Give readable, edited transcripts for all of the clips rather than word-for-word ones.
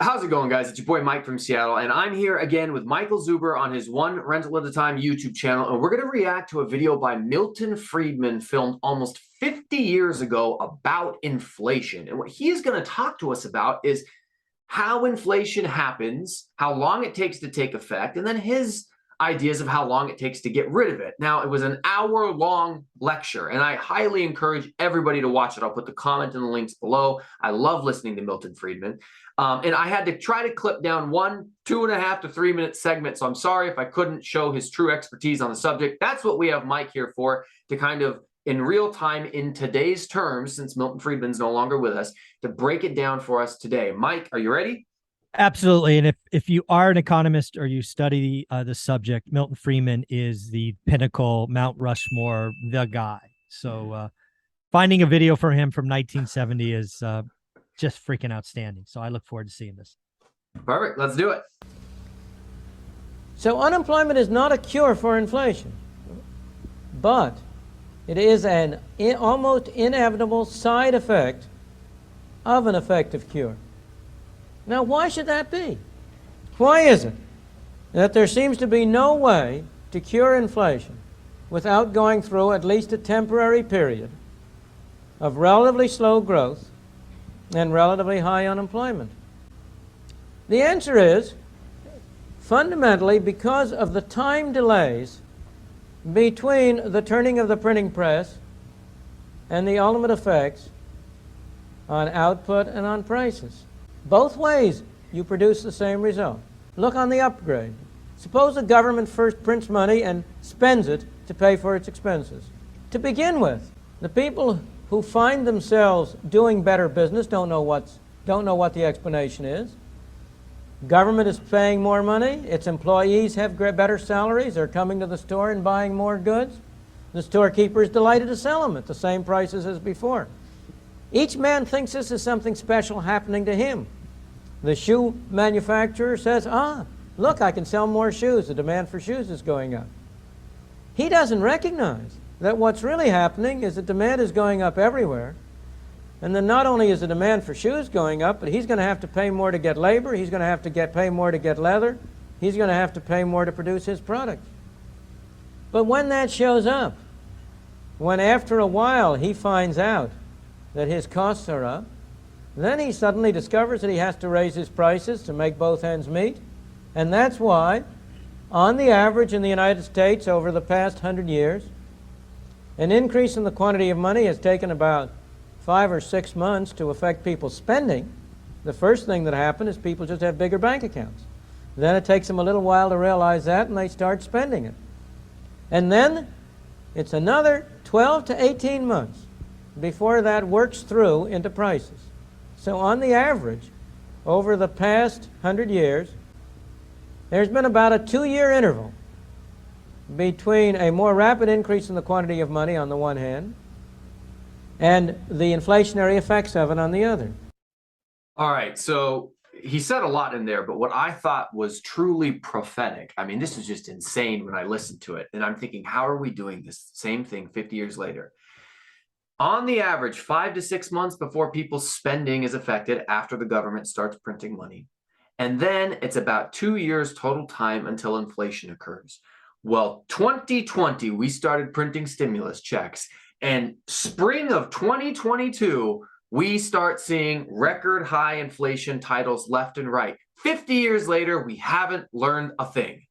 How's it going, guys? It's your boy Mike from Seattle, and I'm here again with Michael Zuber on his One Rental at a Time YouTube channel, and we're going to react to a video by Milton Friedman filmed almost 50 years ago about inflation. And what he is going to talk to us about is how inflation happens, how long it takes to take effect, and then his ideas of how long it takes to get rid of it. Now, it was an hour-long lecture, and I highly encourage everybody to watch it. I'll put the comment and the links below. I love listening to Milton Friedman. And I had to try to clip down 1 2.5 to 3 minute segment, so I'm sorry if I couldn't show his true expertise on the subject. That's what we have Mike here for, to kind of, in real time, in today's terms, since Milton Friedman's no longer with us, to break it down for us today. Mike, are you ready? Absolutely. And if you are an economist or you study the subject, Milton Friedman is the pinnacle, Mount Rushmore, the guy. So finding a video for him from 1970 is just freaking outstanding. So I look forward to seeing this. Perfect. Let's do it. So unemployment is not a cure for inflation, but it is an almost inevitable side effect of an effective cure. Now, why should that be? Why is it that there seems to be no way to cure inflation without going through at least a temporary period of relatively slow growth and relatively high unemployment? The answer is fundamentally because of the time delays between the turning of the printing press and the ultimate effects on output and on prices. Both ways you produce the same result. Look on the upgrade. Suppose the government first prints money and spends it to pay for its expenses. To begin with, the people who find themselves doing better business don't know what the explanation is. Government is paying more money, its employees have better salaries, they're coming to the store and buying more goods. The storekeeper is delighted to sell them at the same prices as before. Each man thinks this is something special happening to him. The shoe manufacturer says, look, I can sell more shoes. The demand for shoes is going up. He doesn't recognize that what's really happening is that demand is going up everywhere. And then not only is the demand for shoes going up, but he's going to have to pay more to get labor. He's going to have to pay more to get leather. He's going to have to pay more to produce his product. But when that shows up, when after a while he finds out that his costs are up, then he suddenly discovers that he has to raise his prices to make both ends meet. And that's why, on the average in the United States over the past 100 years, an increase in the quantity of money has taken about 5 or 6 months to affect people's spending. The first thing that happened is people just have bigger bank accounts. Then it takes them a little while to realize that, and they start spending it. And then it's another 12 to 18 months before that works through into prices. So on the average, over the past 100 years, there's been about a 2-year interval between a more rapid increase in the quantity of money on the one hand and the inflationary effects of it on the other. All right, so he said a lot in there, but what I thought was truly prophetic, I mean, this is just insane when I listened to it, and I'm thinking, how are we doing this same thing 50 years later? On the average, 5 to 6 months before people's spending is affected after the government starts printing money. And then it's about 2 years total time until inflation occurs. Well, 2020, we started printing stimulus checks. And spring of 2022, we start seeing record high inflation titles left and right. 50 years later, we haven't learned a thing.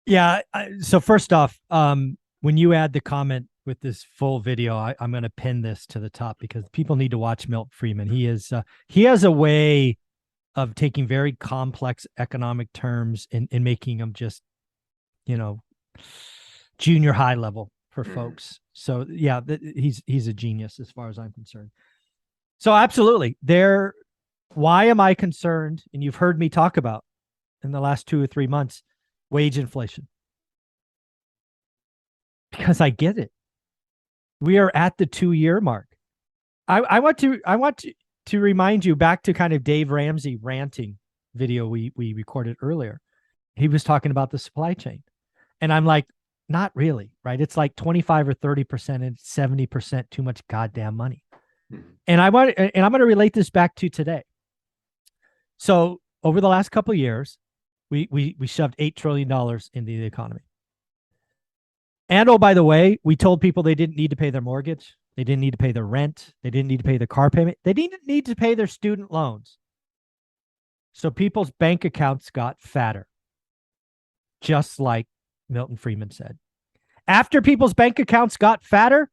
Yeah. So first off, when you add the comment with this full video, I'm going to pin this to the top because people need to watch Milton Friedman. He has a way of taking very complex economic terms and making them just, junior high level for folks. So yeah, he's a genius as far as I'm concerned. So absolutely why am I concerned? And you've heard me talk about in the last 2 or 3 months, wage inflation, because I get it. We are at the 2-year mark. I want to remind you back to kind of Dave Ramsey ranting video we recorded earlier. He was talking about the supply chain. And I'm like, not really, right? It's like 25 or 30% and 70% too much goddamn money. And I'm going to relate this back to today. So over the last couple of years, we shoved $8 trillion into the economy. And oh, by the way, we told people they didn't need to pay their mortgage. They didn't need to pay their rent. They didn't need to pay their car payment. They didn't need to pay their student loans. So people's bank accounts got fatter, just like Milton Friedman said. After people's bank accounts got fatter,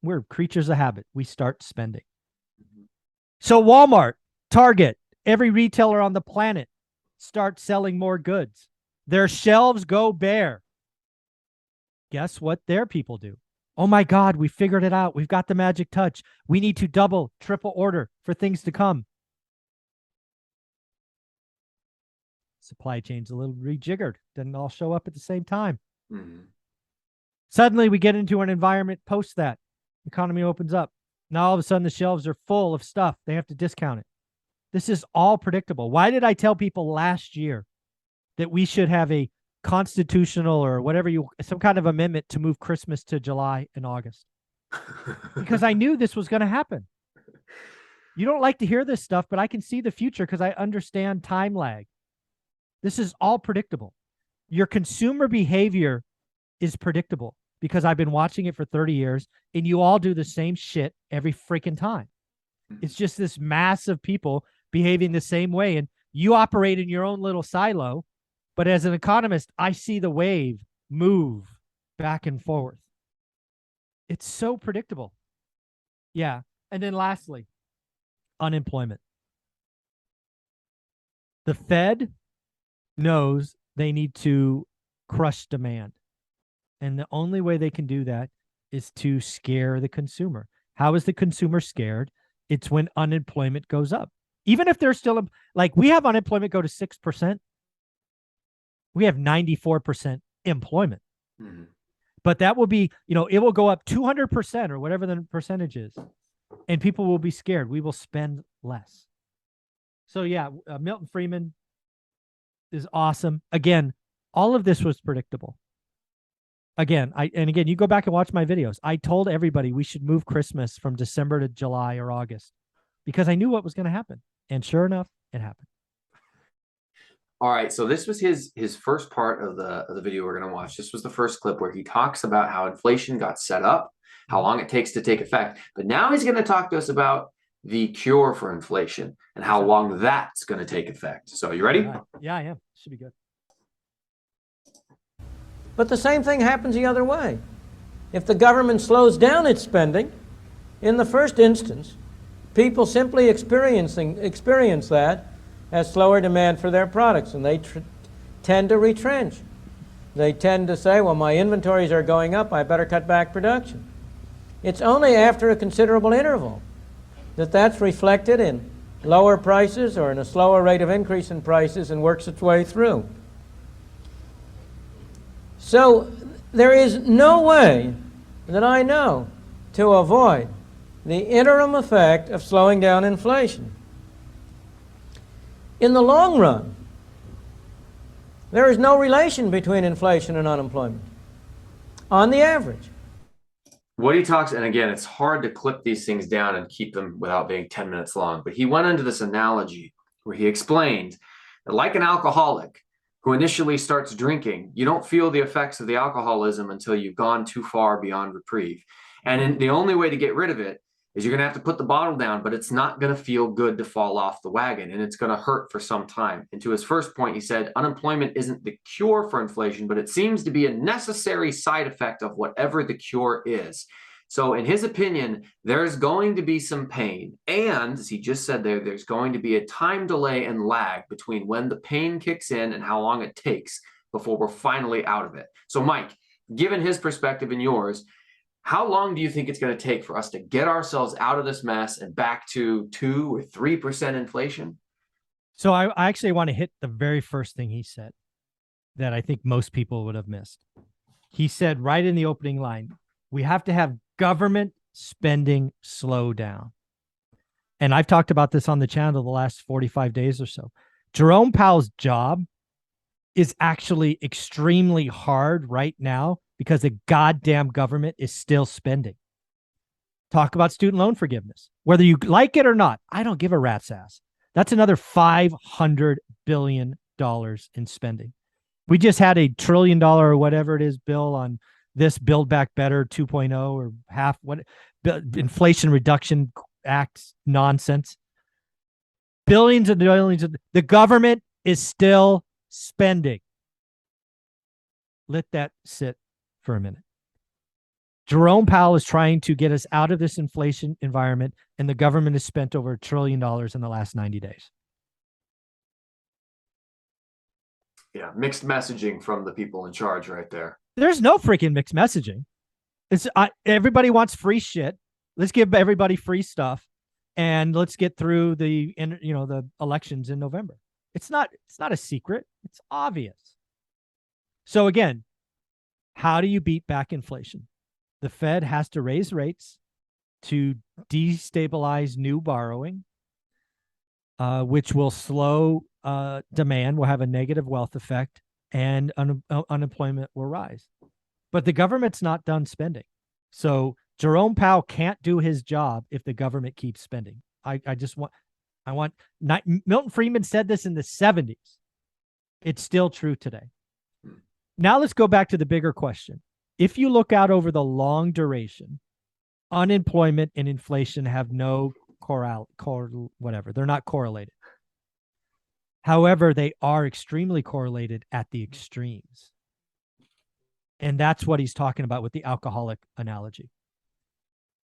we're creatures of habit. We start spending. So Walmart, Target, every retailer on the planet starts selling more goods. Their shelves go bare. Guess what their people do? Oh my God, we figured it out. We've got the magic touch. We need to double, triple order for things to come. Supply chain's a little rejiggered. Doesn't all show up at the same time. Mm-hmm. Suddenly we get into an environment post that. Economy opens up. Now all of a sudden the shelves are full of stuff. They have to discount it. This is all predictable. Why did I tell people last year that we should have a constitutional or whatever some kind of amendment to move Christmas to July and August? Because I knew this was going to happen. You don't like to hear this stuff, but I can see the future because I understand time lag. This is all predictable. Your consumer behavior is predictable because I've been watching it for 30 years and you all do the same shit every freaking time. It's just this mass of people behaving the same way, and you operate in your own little silo. But as an economist, I see the wave move back and forth. It's so predictable. Yeah. And then lastly, unemployment. The Fed knows they need to crush demand. And the only way they can do that is to scare the consumer. How is the consumer scared? It's when unemployment goes up. Even if they're still, like we have unemployment go to 6%, we have 94% employment. Mm-hmm. But that will be, it will go up 200% or whatever the percentage is. And people will be scared. We will spend less. So yeah, Milton Friedman is awesome. Again, all of this was predictable. Again, you go back and watch my videos. I told everybody we should move Christmas from December to July or August because I knew what was going to happen. And sure enough, it happened. All right, so this was his first part of the video we're going to watch. This was the first clip where he talks about how inflation got set up, how long it takes to take effect. But now he's going to talk to us about the cure for inflation and how long that's going to take effect. So you ready? Right. Yeah, I am. Should be good. But the same thing happens the other way. If the government slows down its spending, in the first instance, people simply experience that as slower demand for their products, and they tend to retrench. They tend to say, well, my inventories are going up, I better cut back production. It's only after a considerable interval that that's reflected in lower prices or in a slower rate of increase in prices and works its way through. So there is no way that I know to avoid the interim effect of slowing down inflation. In the long run, there is no relation between inflation and unemployment, on the average. What he talks, and again, it's hard to clip these things down and keep them without being 10 minutes long, but he went into this analogy where he explained that like an alcoholic who initially starts drinking, you don't feel the effects of the alcoholism until you've gone too far beyond reprieve. And the only way to get rid of it is you're going to have to put the bottle down, but it's not going to feel good to fall off the wagon, and it's going to hurt for some time. And to his first point, he said, unemployment isn't the cure for inflation, but it seems to be a necessary side effect of whatever the cure is. So in his opinion, there's going to be some pain. And as he just said there's going to be a time delay and lag between when the pain kicks in and how long it takes before we're finally out of it. So Mike, given his perspective and yours, how long do you think it's going to take for us to get ourselves out of this mess and back to 2 or 3% inflation? So I actually want to hit the very first thing he said that I think most people would have missed. He said right in the opening line, we have to have government spending slow down. And I've talked about this on the channel the last 45 days or so. Jerome Powell's job is actually extremely hard right now because the goddamn government is still spending. Talk about student loan forgiveness. Whether you like it or not, I don't give a rat's ass. That's another $500 billion in spending. We just had $1 trillion or whatever it is bill on this Build Back Better 2.0 or half what Inflation Reduction Act nonsense. Billions and billions of the government is still spending. Let that sit for a minute. Jerome Powell is trying to get us out of this inflation environment, and the government has spent over $1 trillion in the last 90 days. Yeah, mixed messaging from the people in charge right there. There's no freaking mixed messaging. Everybody wants free shit. Let's give everybody free stuff, and let's get through the elections in November. It's not a secret. It's obvious. So again, how do you beat back inflation? The Fed has to raise rates to destabilize new borrowing, which will slow demand, will have a negative wealth effect, and unemployment will rise. But the government's not done spending. So Jerome Powell can't do his job if the government keeps spending. Milton Friedman said this in the 70s. It's still true today. Now let's go back to the bigger question. If you look out over the long duration, unemployment and inflation have no whatever. They're not correlated. However, they are extremely correlated at the extremes. And that's what he's talking about with the alcoholic analogy.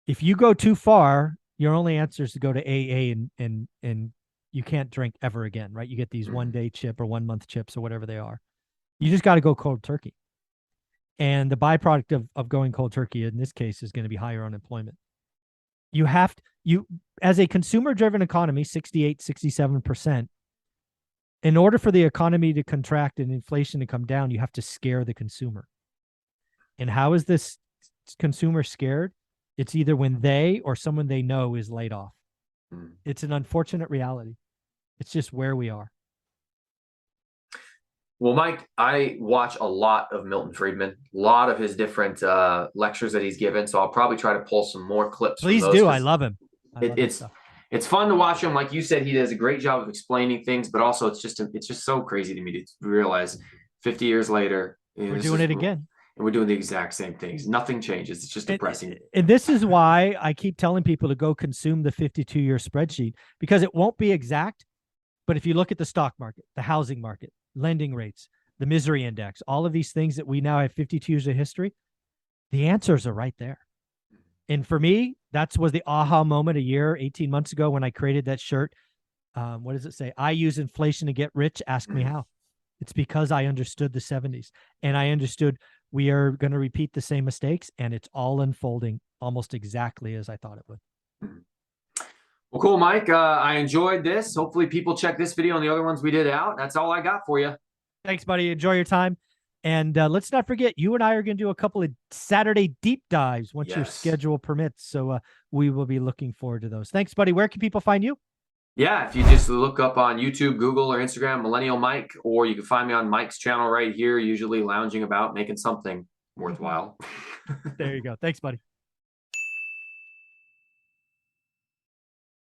If you go too far, your only answer is to go to AA and you can't drink ever again, right? You get these 1 day chip or 1 month chips or whatever they are. You just got to go cold turkey. And the byproduct of going cold turkey in this case is going to be higher unemployment. As a consumer-driven economy, 68, 67%, in order for the economy to contract and inflation to come down, you have to scare the consumer. And how is this consumer scared? It's either when they or someone they know is laid off. It's an unfortunate reality. It's just where we are. Well, Mike, I watch a lot of Milton Friedman, a lot of his different lectures that he's given. So I'll probably try to pull some more clips. Please from those, do. I love him. It's fun to watch him. Like you said, he does a great job of explaining things, but also it's just so crazy to me to realize 50 years later, we're doing it again. And we're doing the exact same things. Nothing changes. It's just depressing. And this is why I keep telling people to go consume the 52-year spreadsheet, because it won't be exact. But if you look at the stock market, the housing market, lending rates, the misery index, all of these things that we now have 52 years of history, the answers are right there. And for me, that was the aha moment 18 months ago when I created that shirt. What does it say? I use inflation to get rich. Ask me how. It's because I understood the 70s, and I understood we are going to repeat the same mistakes, and it's all unfolding almost exactly as I thought it would. Well, cool, Mike. I enjoyed this. Hopefully people check this video and the other ones we did out. That's all I got for you. Thanks, buddy. Enjoy your time. And let's not forget, you and I are going to do a couple of Saturday deep dives once your schedule permits. So we will be looking forward to those. Thanks, buddy. Where can people find you? Yeah, if you just look up on YouTube, Google, or Instagram, Millennial Mike, or you can find me on Mike's channel right here, usually lounging about, making something worthwhile. There you go. Thanks, buddy.